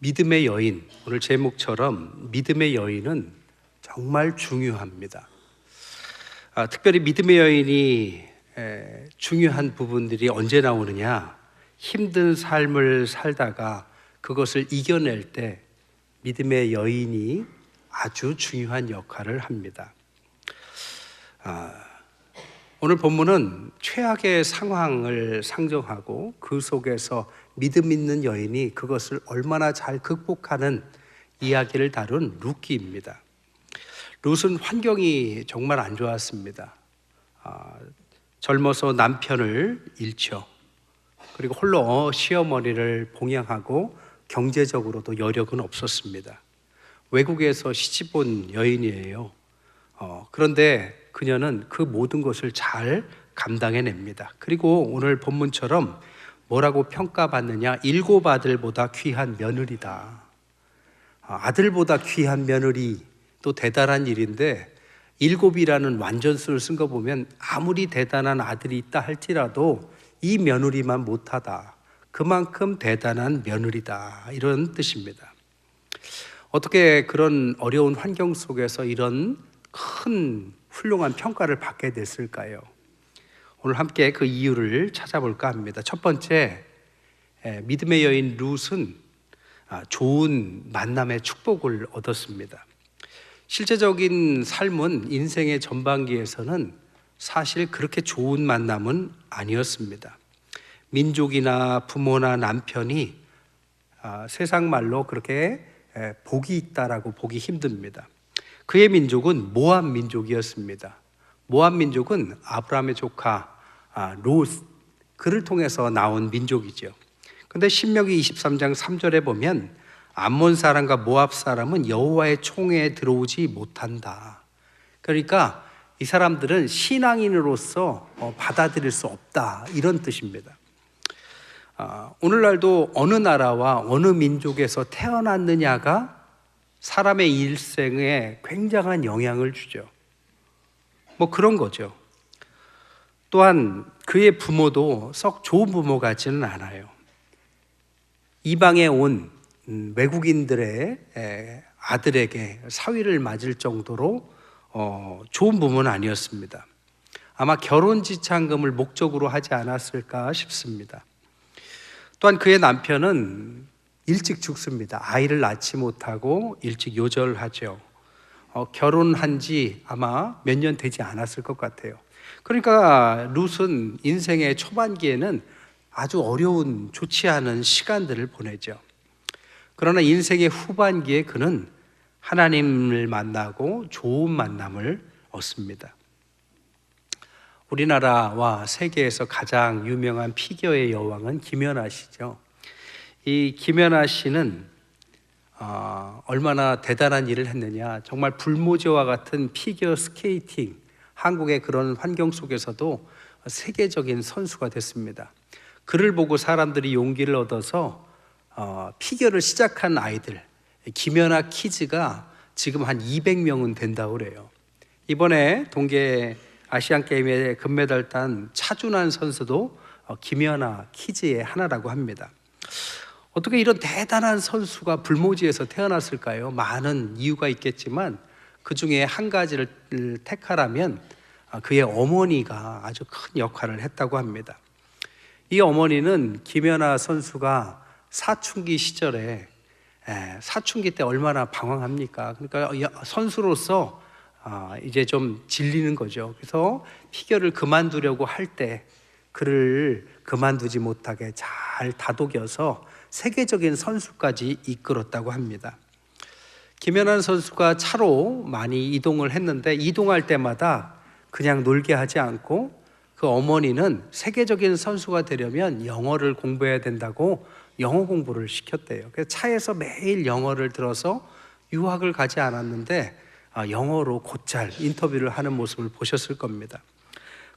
믿음의 여인, 오늘 제목처럼 믿음의 여인은 정말 중요합니다. 특별히 믿음의 여인이 중요한 부분들이 언제 나오느냐? 힘든 삶을 살다가 그것을 이겨낼 때 믿음의 여인이 아주 중요한 역할을 합니다. 오늘 본문은 최악의 상황을 상정하고 그 속에서 믿음 있는 여인이 그것을 얼마나 잘 극복하는 이야기를 다룬 룻기입니다. 룻은 환경이 정말 안 좋았습니다. 젊어서 남편을 잃죠. 그리고 홀로 시어머니를 봉양하고 경제적으로도 여력은 없었습니다. 외국에서 시집 온 여인이에요. 그런데 그녀는 그 모든 것을 잘 감당해냅니다. 그리고 오늘 본문처럼 뭐라고 평가받느냐? 7 아들보다 귀한 며느리다. 아들보다 귀한 며느리, 또 대단한 일인데 7이라는 완전수를 쓴 거 보면 아무리 대단한 아들이 있다 할지라도 이 며느리만 못하다. 그만큼 대단한 며느리다. 이런 뜻입니다. 어떻게 그런 어려운 환경 속에서 이런 큰 훌륭한 평가를 받게 됐을까요? 오늘 함께 그 이유를 찾아볼까 합니다. 첫 번째, 믿음의 여인 룻은 좋은 만남의 축복을 얻었습니다. 실제적인 삶은 인생의 전반기에서는 사실 그렇게 좋은 만남은 아니었습니다. 민족이나 부모나 남편이 세상 말로 그렇게 복이 있다라고 보기 힘듭니다. 그의 민족은 모압 민족이었습니다. 모압 민족은 아브라함의 조카 롯, 그를 통해서 나온 민족이죠. 그런데 신명기 23장 3절에 보면 암몬 사람과 모압 사람은 여호와의 총회에 들어오지 못한다. 그러니까 이 사람들은 신앙인으로서 받아들일 수 없다, 이런 뜻입니다. 오늘날도 어느 나라와 어느 민족에서 태어났느냐가 사람의 일생에 굉장한 영향을 주죠. 그런 거죠. 또한 그의 부모도 썩 좋은 부모 같지는 않아요. 이방에 온 외국인들의 아들에게 사위를 맞을 정도로 좋은 부모는 아니었습니다. 아마 결혼 지참금을 목적으로 하지 않았을까 싶습니다. 또한 그의 남편은 일찍 죽습니다. 아이를 낳지 못하고 일찍 요절하죠. 결혼한 지 아마 몇 년 되지 않았을 것 같아요. 그러니까 룻은 인생의 초반기에는 아주 어려운, 좋지 않은 시간들을 보내죠. 그러나 인생의 후반기에 그는 하나님을 만나고 좋은 만남을 얻습니다. 우리나라와 세계에서 가장 유명한 피겨의 여왕은 김연아 씨죠. 이 김연아 씨는 얼마나 대단한 일을 했느냐. 정말 불모지와 같은 피겨 스케이팅, 한국의 그런 환경 속에서도 세계적인 선수가 됐습니다. 그를 보고 사람들이 용기를 얻어서 피겨를 시작한 아이들, 김연아 키즈가 지금 한 200명은 된다고 그래요. 이번에 동계 아시안 게임에 금메달 딴 차준환 선수도 김연아 키즈의 하나라고 합니다. 어떻게 이런 대단한 선수가 불모지에서 태어났을까요? 많은 이유가 있겠지만 그 중에 한 가지를 택하라면 그의 어머니가 아주 큰 역할을 했다고 합니다. 이 어머니는 김연아 선수가 사춘기 시절에, 사춘기 때 얼마나 방황합니까? 그러니까 선수로서 이제 좀 질리는 거죠. 그래서 피겨를 그만두려고 할 때 그를 그만두지 못하게 잘 다독여서 세계적인 선수까지 이끌었다고 합니다. 김연아 선수가 차로 많이 이동을 했는데 이동할 때마다 그냥 놀게 하지 않고 그 어머니는 세계적인 선수가 되려면 영어를 공부해야 된다고 영어 공부를 시켰대요. 그래서 차에서 매일 영어를 들어서 유학을 가지 않았는데 영어로 곧잘 인터뷰를 하는 모습을 보셨을 겁니다.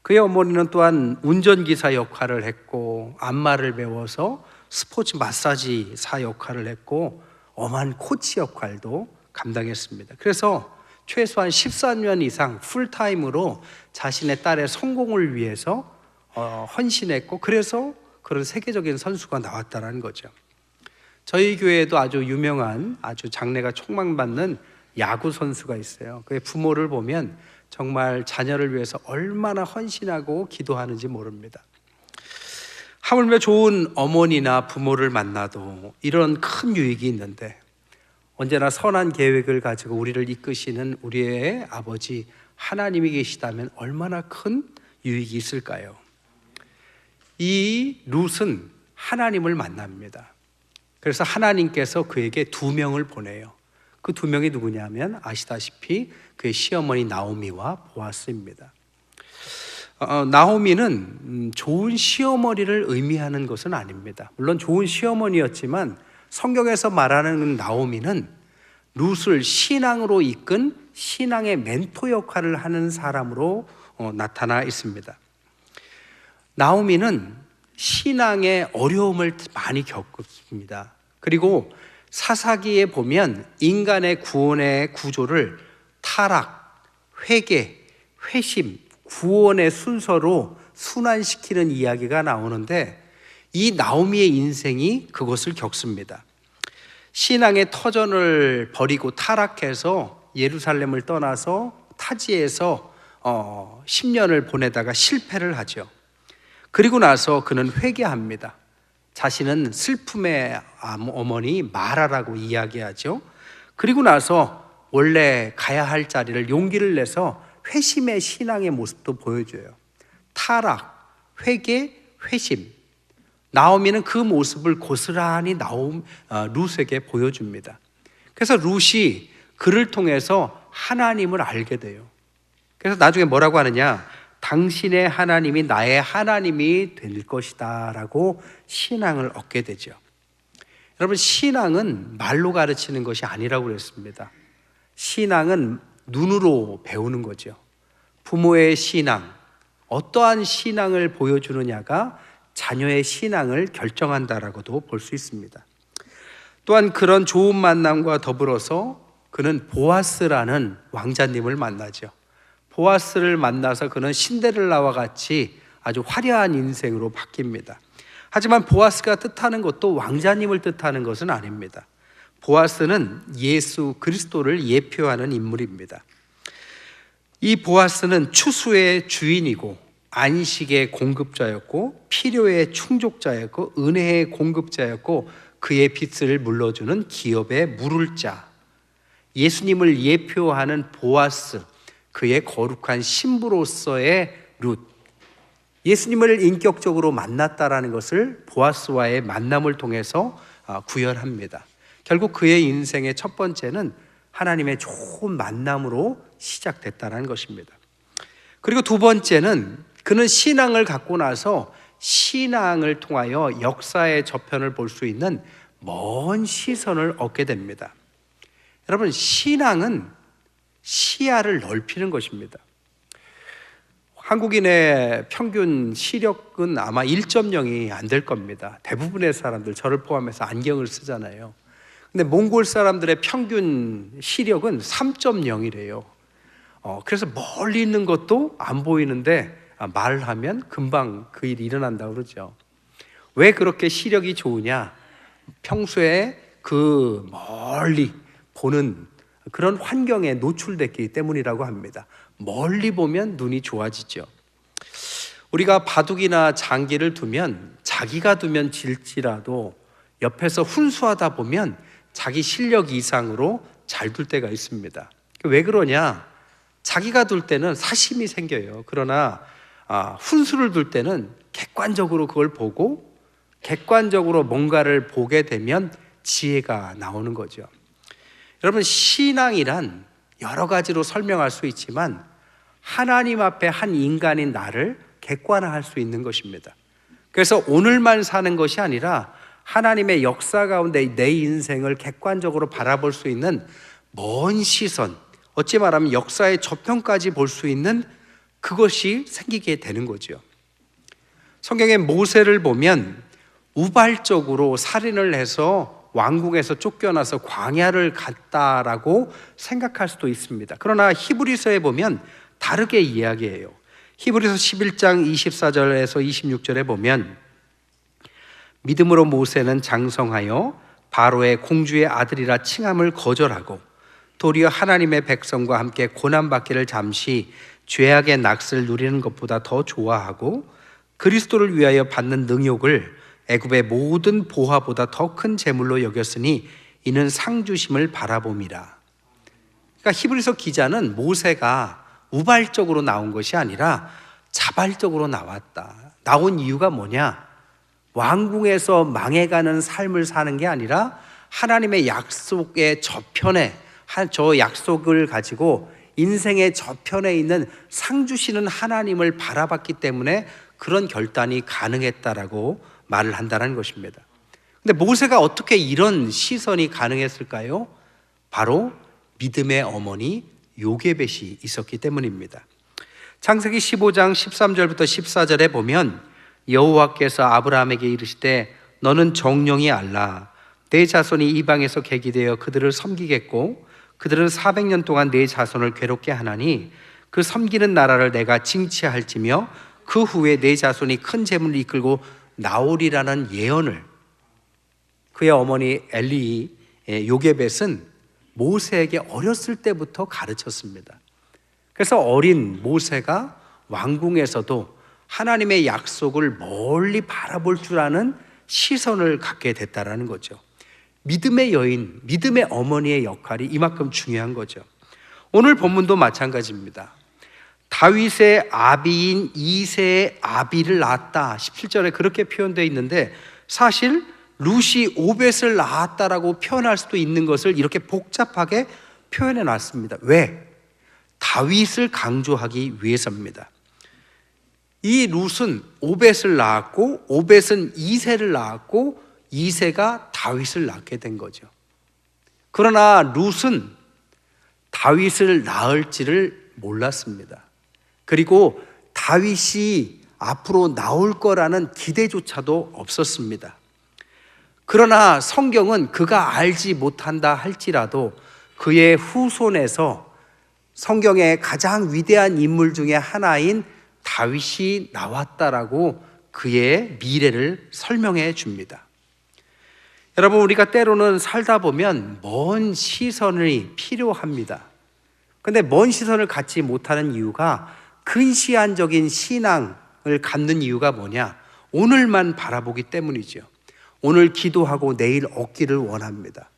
그의 어머니는 또한 운전기사 역할을 했고 안마를 배워서 스포츠 마사지사 역할을 했고 엄한 코치 역할도 감당했습니다. 그래서 최소한 14년 이상 풀타임으로 자신의 딸의 성공을 위해서 헌신했고 그래서 그런 세계적인 선수가 나왔다는 거죠. 저희 교회에도 아주 유명한 아주 장래가 촉망받는 야구 선수가 있어요. 그의 부모를 보면 정말 자녀를 위해서 얼마나 헌신하고 기도하는지 모릅니다. 하물며 좋은 어머니나 부모를 만나도 이런 큰 유익이 있는데, 언제나 선한 계획을 가지고 우리를 이끄시는 우리의 아버지 하나님이 계시다면 얼마나 큰 유익이 있을까요? 이 룻은 하나님을 만납니다. 그래서 하나님께서 그에게 2명을 보내요. 그 2명이 누구냐면 아시다시피 그의 시어머니 나오미와 보아스입니다. 나오미는 좋은 시어머니를 의미하는 것은 아닙니다. 물론 좋은 시어머니였지만 성경에서 말하는 나오미는 룻을 신앙으로 이끈 신앙의 멘토 역할을 하는 사람으로 나타나 있습니다. 나오미는 신앙의 어려움을 많이 겪습니다. 그리고 사사기에 보면 인간의 구원의 구조를 타락, 회개, 회심, 구원의 순서로 순환시키는 이야기가 나오는데, 이 나오미의 인생이 그것을 겪습니다. 신앙의 터전을 버리고 타락해서 예루살렘을 떠나서 타지에서 10년을 보내다가 실패를 하죠. 그리고 나서 그는 회개합니다. 자신은 슬픔의 어머니 마라라고 이야기하죠. 그리고 나서 원래 가야 할 자리를 용기를 내서 회심의 신앙의 모습도 보여줘요. 타락, 회개, 회심. 나오미는 그 모습을 고스란히 룻에게 보여줍니다. 그래서 룻이 그를 통해서 하나님을 알게 돼요. 그래서 나중에 뭐라고 하느냐, 당신의 하나님이 나의 하나님이 될 것이다 라고 신앙을 얻게 되죠. 여러분, 신앙은 말로 가르치는 것이 아니라고 그랬습니다. 신앙은 눈으로 배우는 거죠. 부모의 신앙, 어떠한 신앙을 보여주느냐가 자녀의 신앙을 결정한다라고도 볼 수 있습니다. 또한 그런 좋은 만남과 더불어서 그는 보아스라는 왕자님을 만나죠. 보아스를 만나서 그는 신데렐라와 같이 아주 화려한 인생으로 바뀝니다. 하지만 보아스가 뜻하는 것도 왕자님을 뜻하는 것은 아닙니다. 보아스는 예수 그리스도를 예표하는 인물입니다. 이 보아스는 추수의 주인이고 안식의 공급자였고 필요의 충족자였고 은혜의 공급자였고 그의 빚을 물러주는 기업의 물을 자, 예수님을 예표하는 보아스, 그의 거룩한 신부로서의 룻, 예수님을 인격적으로 만났다라는 것을 보아스와의 만남을 통해서 구현합니다. 결국 그의 인생의 첫 번째는 하나님의 좋은 만남으로 시작됐다는 것입니다. 그리고 두 번째는 그는 신앙을 갖고 나서 신앙을 통하여 역사의 저편을 볼 수 있는 먼 시선을 얻게 됩니다. 여러분, 신앙은 시야를 넓히는 것입니다. 한국인의 평균 시력은 아마 1.0이 안 될 겁니다. 대부분의 사람들, 저를 포함해서 안경을 쓰잖아요. 근데 몽골 사람들의 평균 시력은 3.0이래요. 그래서 멀리 있는 것도 안 보이는데 말을 하면 금방 그 일이 일어난다고 그러죠. 왜 그렇게 시력이 좋으냐? 평소에 그 멀리 보는 그런 환경에 노출됐기 때문이라고 합니다. 멀리 보면 눈이 좋아지죠. 우리가 바둑이나 장기를 두면 자기가 두면 질지라도 옆에서 훈수하다 보면 자기 실력 이상으로 잘 둘 때가 있습니다. 왜 그러냐? 자기가 둘 때는 사심이 생겨요. 그러나 훈수를 둘 때는 객관적으로 그걸 보고 객관적으로 뭔가를 보게 되면 지혜가 나오는 거죠. 여러분, 신앙이란 여러 가지로 설명할 수 있지만 하나님 앞에 한 인간인 나를 객관화할 수 있는 것입니다. 그래서 오늘만 사는 것이 아니라 하나님의 역사 가운데 내 인생을 객관적으로 바라볼 수 있는 먼 시선, 어찌 말하면 역사의 저편까지 볼 수 있는 그것이 생기게 되는 거죠. 성경의 모세를 보면 우발적으로 살인을 해서 왕궁에서 쫓겨나서 광야를 갔다라고 생각할 수도 있습니다. 그러나 히브리서에 보면 다르게 이야기해요. 히브리서 11장 24절에서 26절에 보면 믿음으로 모세는 장성하여 바로의 공주의 아들이라 칭함을 거절하고 도리어 하나님의 백성과 함께 고난받기를 잠시 죄악의 낙을 누리는 것보다 더 좋아하고 그리스도를 위하여 받는 능욕을 애굽의 모든 보화보다 더 큰 재물로 여겼으니 이는 상 주심을 바라봄이라. 그러니까 히브리서 기자는 모세가 우발적으로 나온 것이 아니라 자발적으로 나온 이유가 뭐냐? 왕궁에서 망해가는 삶을 사는 게 아니라 하나님의 약속의 저편에, 저 약속을 가지고 인생의 저편에 있는 상 주시는 하나님을 바라봤기 때문에 그런 결단이 가능했다라고 말을 한다는 것입니다. 근데 모세가 어떻게 이런 시선이 가능했을까요? 바로 믿음의 어머니 요게벳이 있었기 때문입니다. 창세기 15장 13절부터 14절에 보면 여호와께서 아브라함에게 이르시되 너는 정령이 알라. 내 자손이 이방에서 객이되어 그들을 섬기겠고 그들은 400년 동안 내 자손을 괴롭게 하나니 그 섬기는 나라를 내가 징치할지며 그 후에 내 자손이 큰 재물을 이끌고 나오리라는 예언을 그의 어머니 엘리 요게벳은 모세에게 어렸을 때부터 가르쳤습니다. 그래서 어린 모세가 왕궁에서도 하나님의 약속을 멀리 바라볼 줄 아는 시선을 갖게 됐다라는 거죠. 믿음의 여인, 믿음의 어머니의 역할이 이만큼 중요한 거죠. 오늘 본문도 마찬가지입니다. 다윗의 아비인 이새의 아비를 낳았다. 17절에 그렇게 표현되어 있는데 사실 룻이 오벳을 낳았다라고 표현할 수도 있는 것을 이렇게 복잡하게 표현해 놨습니다. 왜? 다윗을 강조하기 위해서입니다. 이 룻은 오벳을 낳았고 오벳은 이새를 낳았고 이새가 다윗을 낳게 된 거죠. 그러나 룻은 다윗을 낳을지를 몰랐습니다. 그리고 다윗이 앞으로 나올 거라는 기대조차도 없었습니다. 그러나 성경은 그가 알지 못한다 할지라도 그의 후손에서 성경의 가장 위대한 인물 중에 하나인 다윗이 나왔다라고 그의 미래를 설명해 줍니다. 여러분, 우리가 때로는 살다 보면 먼 시선이 필요합니다. 근데 먼 시선을 갖지 못하는 이유가 근시안적인 신앙을 갖는 이유가 뭐냐? 오늘만 바라보기 때문이죠. 오늘 기도하고 내일 얻기를 원합니다.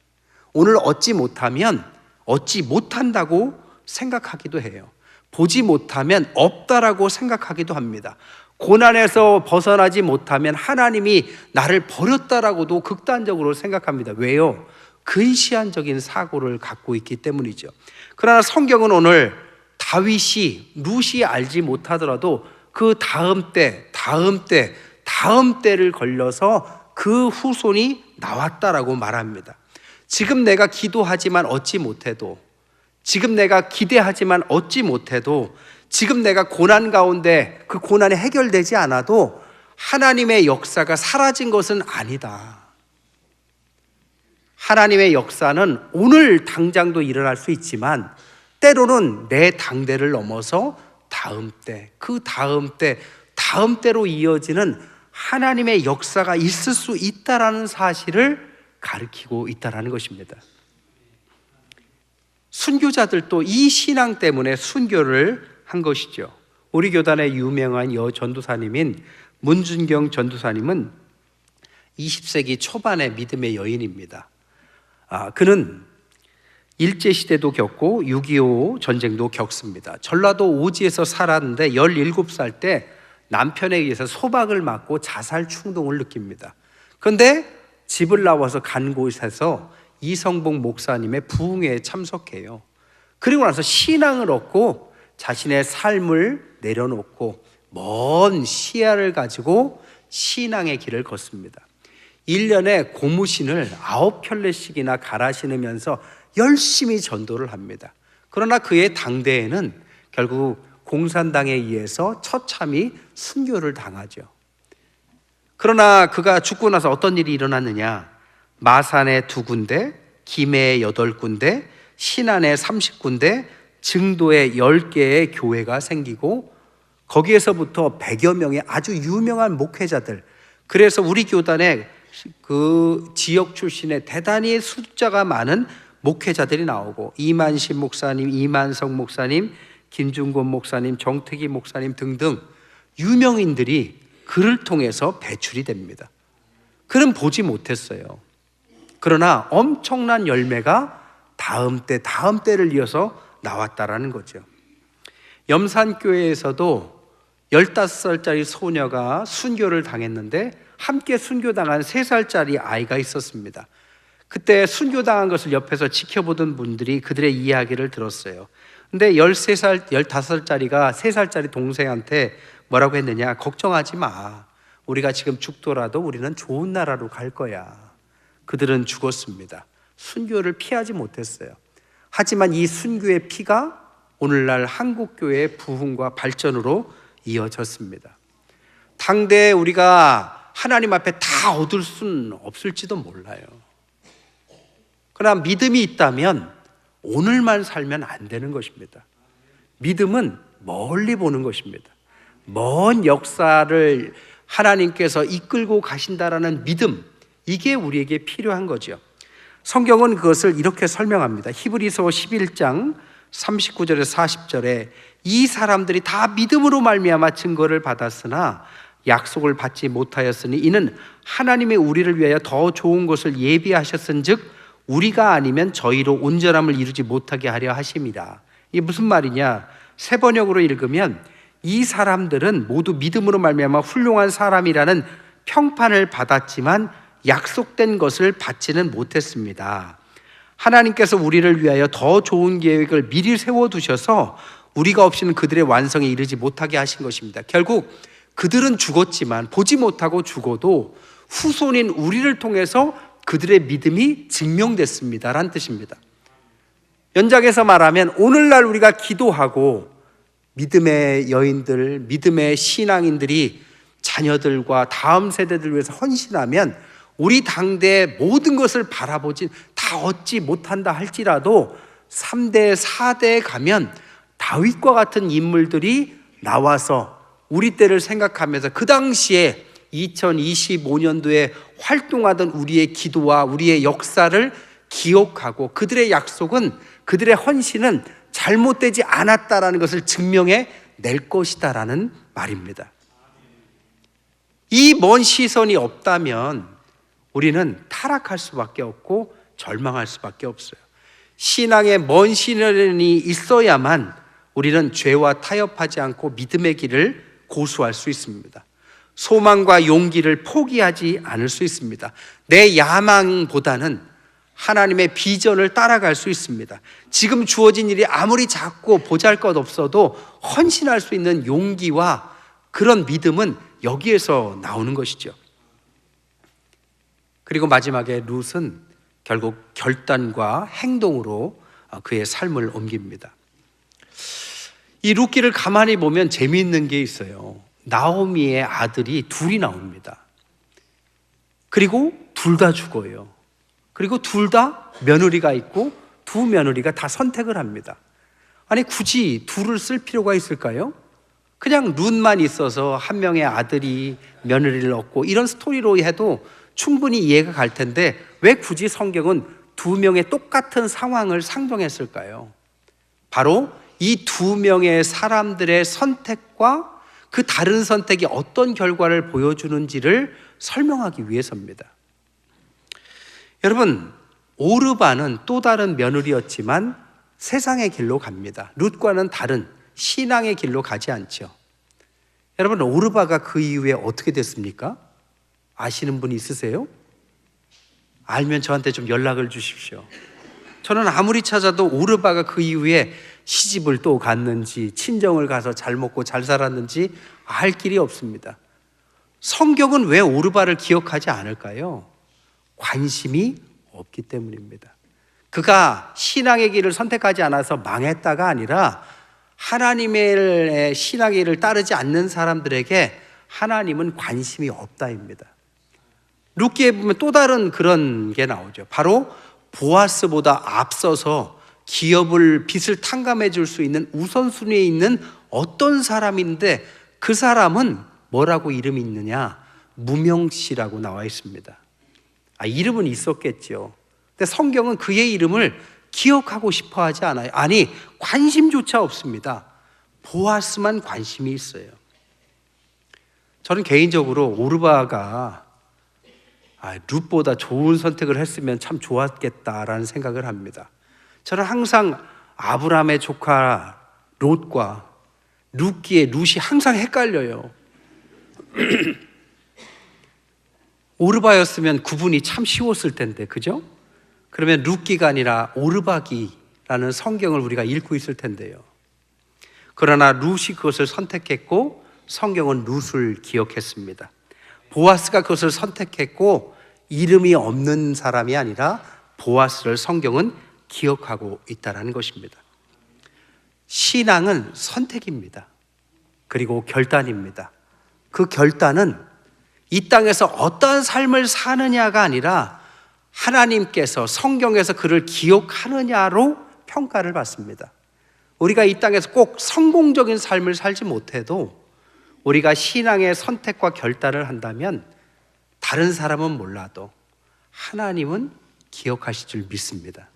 오늘 얻지 못하면 얻지 못한다고 생각하기도 해요. 보지 못하면 없다라고 생각하기도 합니다. 고난에서 벗어나지 못하면 하나님이 나를 버렸다라고도 극단적으로 생각합니다. 왜요? 근시안적인 사고를 갖고 있기 때문이죠. 그러나 성경은 오늘 다윗이 룻이 알지 못하더라도 그 다음 때를 걸려서 그 후손이 나왔다라고 말합니다. 지금 내가 기도하지만 얻지 못해도, 지금 내가 기대하지만 얻지 못해도, 지금 내가 고난 가운데 그 고난이 해결되지 않아도 하나님의 역사가 사라진 것은 아니다. 하나님의 역사는 오늘 당장도 일어날 수 있지만 때로는 내 당대를 넘어서 다음 때, 그 다음 때, 다음 때로 이어지는 하나님의 역사가 있을 수 있다라는 사실을 가르치고 있다라는 것입니다. 순교자들도 이 신앙 때문에 순교를 한 것이죠. 우리 교단의 유명한 전도사님인 문준경 전도사님은 20세기 초반의 믿음의 여인입니다. 그는 일제시대도 겪고 6.25 전쟁도 겪습니다. 전라도 오지에서 살았는데 17살 때 남편에 의해서 소박을 맞고 자살 충동을 느낍니다. 그런데 집을 나와서 간 곳에서 이성봉 목사님의 부흥회에 참석해요. 그리고 나서 신앙을 얻고 자신의 삶을 내려놓고 먼 시야를 가지고 신앙의 길을 걷습니다. 1년에 고무신을 9켤레씩이나 갈아 신으면서 열심히 전도를 합니다. 그러나 그의 당대에는 결국 공산당에 의해서 처참히 순교를 당하죠. 그러나 그가 죽고 나서 어떤 일이 일어났느냐? 마산에 2군데, 김해에 8군데, 신안에 30군데, 증도에 10개의 교회가 생기고 거기에서부터 100여 명의 아주 유명한 목회자들, 그래서 우리 교단에 그 지역 출신의 대단히 숫자가 많은 목회자들이 나오고 이만신 목사님, 이만석 목사님, 김중곤 목사님, 정택기 목사님 등등 유명인들이 그를 통해서 배출이 됩니다. 그는 보지 못했어요. 그러나 엄청난 열매가 다음 때를 이어서 나왔다라는 거죠. 염산교회에서도 15살짜리 소녀가 순교를 당했는데 함께 순교당한 3살짜리 아이가 있었습니다. 그때 순교당한 것을 옆에서 지켜보던 분들이 그들의 이야기를 들었어요. 근데 13살, 15살짜리가 3살짜리 동생한테 뭐라고 했느냐? 걱정하지 마. 우리가 지금 죽더라도 우리는 좋은 나라로 갈 거야. 그들은 죽었습니다. 순교를 피하지 못했어요. 하지만 이 순교의 피가 오늘날 한국교회의 부흥과 발전으로 이어졌습니다. 당대에 우리가 하나님 앞에 다 얻을 수는 없을지도 몰라요. 그러나 믿음이 있다면 오늘만 살면 안 되는 것입니다. 믿음은 멀리 보는 것입니다. 먼 역사를 하나님께서 이끌고 가신다라는 믿음, 이게 우리에게 필요한 거죠. 성경은 그것을 이렇게 설명합니다. 히브리서 11장 39절에서 40절에 이 사람들이 다 믿음으로 말미암아 증거를 받았으나 약속을 받지 못하였으니 이는 하나님이 우리를 위하여 더 좋은 것을 예비하셨은즉 우리가 아니면 저희로 온전함을 이루지 못하게 하려 하심이라. 이게 무슨 말이냐? 새 번역으로 읽으면 이 사람들은 모두 믿음으로 말미암아 훌륭한 사람이라는 평판을 받았지만 약속된 것을 받지는 못했습니다. 하나님께서 우리를 위하여 더 좋은 계획을 미리 세워두셔서 우리가 없이는 그들의 완성에 이르지 못하게 하신 것입니다. 결국 그들은 죽었지만 보지 못하고 죽어도 후손인 우리를 통해서 그들의 믿음이 증명됐습니다 라는 뜻입니다. 연장해서 말하면 오늘날 우리가 기도하고 믿음의 여인들, 믿음의 신앙인들이 자녀들과 다음 세대들을 위해서 헌신하면 우리 당대의 모든 것을 바라보지 다 얻지 못한다 할지라도 3대, 4대에 가면 다윗과 같은 인물들이 나와서 우리 때를 생각하면서 그 당시에 2025년도에 활동하던 우리의 기도와 우리의 역사를 기억하고 그들의 약속은, 그들의 헌신은 잘못되지 않았다라는 것을 증명해 낼 것이다라는 말입니다. 이 먼 시선이 없다면 우리는 타락할 수밖에 없고 절망할 수밖에 없어요. 신앙의 먼 시선이 있어야만 우리는 죄와 타협하지 않고 믿음의 길을 고수할 수 있습니다. 소망과 용기를 포기하지 않을 수 있습니다. 내 야망보다는 하나님의 비전을 따라갈 수 있습니다. 지금 주어진 일이 아무리 작고 보잘것없어도 헌신할 수 있는 용기와 그런 믿음은 여기에서 나오는 것이죠. 그리고 마지막에 룻은 결국 결단과 행동으로 그의 삶을 옮깁니다. 이 룻기를 가만히 보면 재미있는 게 있어요. 나오미의 아들이 둘이 나옵니다. 그리고 둘 다 죽어요. 그리고 둘 다 며느리가 있고 두 며느리가 다 선택을 합니다. 아니 굳이 둘을 쓸 필요가 있을까요? 그냥 룻만 있어서 한 명의 아들이 며느리를 얻고 이런 스토리로 해도 충분히 이해가 갈 텐데 왜 굳이 성경은 두 명의 똑같은 상황을 상정했을까요? 바로 이 두 명의 사람들의 선택과 그 다른 선택이 어떤 결과를 보여주는지를 설명하기 위해서입니다. 여러분, 오르바는 또 다른 며느리였지만 세상의 길로 갑니다. 룻과는 다른 신앙의 길로 가지 않죠. 여러분, 오르바가 그 이후에 어떻게 됐습니까? 아시는 분 있으세요? 알면 저한테 좀 연락을 주십시오. 저는 아무리 찾아도 오르바가 그 이후에 시집을 또 갔는지 친정을 가서 잘 먹고 잘 살았는지 알 길이 없습니다. 성경은 왜 오르바를 기억하지 않을까요? 관심이 없기 때문입니다. 그가 신앙의 길을 선택하지 않아서 망했다가 아니라 하나님의 신앙의 길을 따르지 않는 사람들에게 하나님은 관심이 없다입니다. 룻기에 보면 또 다른 그런 게 나오죠. 바로 보아스보다 앞서서 기업을 빚을 탕감해 줄 수 있는 우선순위에 있는 어떤 사람인데 그 사람은 뭐라고 이름이 있느냐? 무명씨라고 나와 있습니다. 이름은 있었겠죠. 근데 성경은 그의 이름을 기억하고 싶어 하지 않아요. 아니, 관심조차 없습니다. 보아스만 관심이 있어요. 저는 개인적으로 오르바가 룻보다 좋은 선택을 했으면 참 좋았겠다라는 생각을 합니다. 저는 항상 아브라함의 조카 롯과 룻기의 룻이 항상 헷갈려요. 오르바였으면 구분이 참 쉬웠을 텐데, 그죠? 그러면 룻기가 아니라 오르바기라는 성경을 우리가 읽고 있을 텐데요. 그러나 룻이 그것을 선택했고 성경은 룻을 기억했습니다. 보아스가 그것을 선택했고 이름이 없는 사람이 아니라 보아스를 성경은 기억하고 있다는 것입니다. 신앙은 선택입니다. 그리고 결단입니다. 그 결단은 이 땅에서 어떤 삶을 사느냐가 아니라 하나님께서 성경에서 그를 기억하느냐로 평가를 받습니다. 우리가 이 땅에서 꼭 성공적인 삶을 살지 못해도 우리가 신앙의 선택과 결단을 한다면 다른 사람은 몰라도 하나님은 기억하실 줄 믿습니다.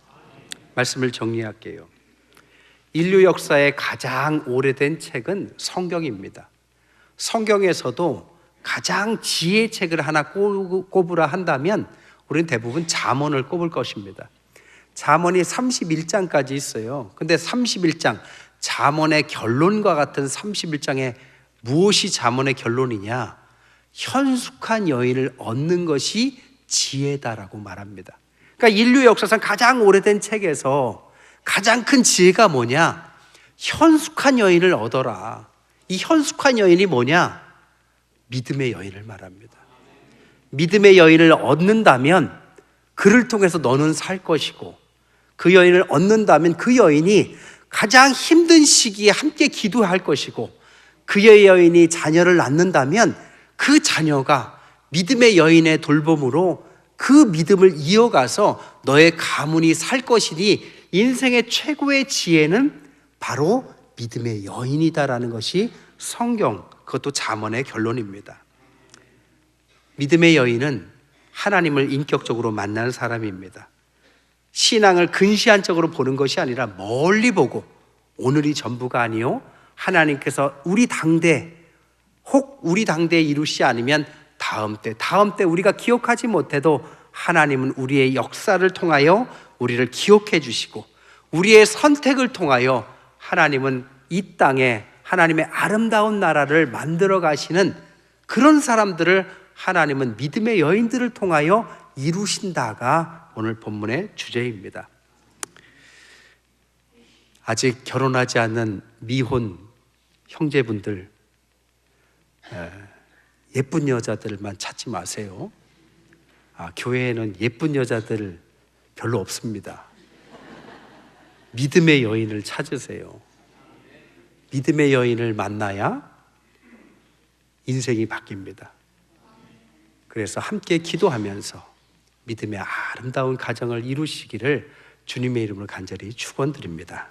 말씀을 정리할게요. 인류 역사의 가장 오래된 책은 성경입니다. 성경에서도 가장 지혜의 책을 하나 꼽으라 한다면 우리는 대부분 잠언을 꼽을 것입니다. 잠언이 31장까지 있어요. 근데 31장, 잠언의 결론과 같은 31장에 무엇이 잠언의 결론이냐? 현숙한 여인을 얻는 것이 지혜다라고 말합니다. 그러니까 인류 역사상 가장 오래된 책에서 가장 큰 지혜가 뭐냐? 현숙한 여인을 얻어라. 이 현숙한 여인이 뭐냐? 믿음의 여인을 말합니다. 믿음의 여인을 얻는다면 그를 통해서 너는 살 것이고, 그 여인을 얻는다면 그 여인이 가장 힘든 시기에 함께 기도할 것이고, 그의 여인이 자녀를 낳는다면 그 자녀가 믿음의 여인의 돌봄으로 그 믿음을 이어가서 너의 가문이 살 것이니 인생의 최고의 지혜는 바로 믿음의 여인이다라는 것이 성경, 그것도 잠언의 결론입니다. 믿음의 여인은 하나님을 인격적으로 만나는 사람입니다. 신앙을 근시안적으로 보는 것이 아니라 멀리 보고 오늘이 전부가 아니요 하나님께서 우리 당대, 혹 우리 당대에 이루시 아니면 다음 때 우리가 기억하지 못해도 하나님은 우리의 역사를 통하여 우리를 기억해 주시고 우리의 선택을 통하여 하나님은 이 땅에 하나님의 아름다운 나라를 만들어 가시는 그런 사람들을 하나님은 믿음의 여인들을 통하여 이루신다가 오늘 본문의 주제입니다. 아직 결혼하지 않는 미혼 형제분들, 예쁜 여자들만 찾지 마세요. 교회에는 예쁜 여자들 별로 없습니다. 믿음의 여인을 찾으세요. 믿음의 여인을 만나야 인생이 바뀝니다. 그래서 함께 기도하면서 믿음의 아름다운 가정을 이루시기를 주님의 이름으로 간절히 축원드립니다.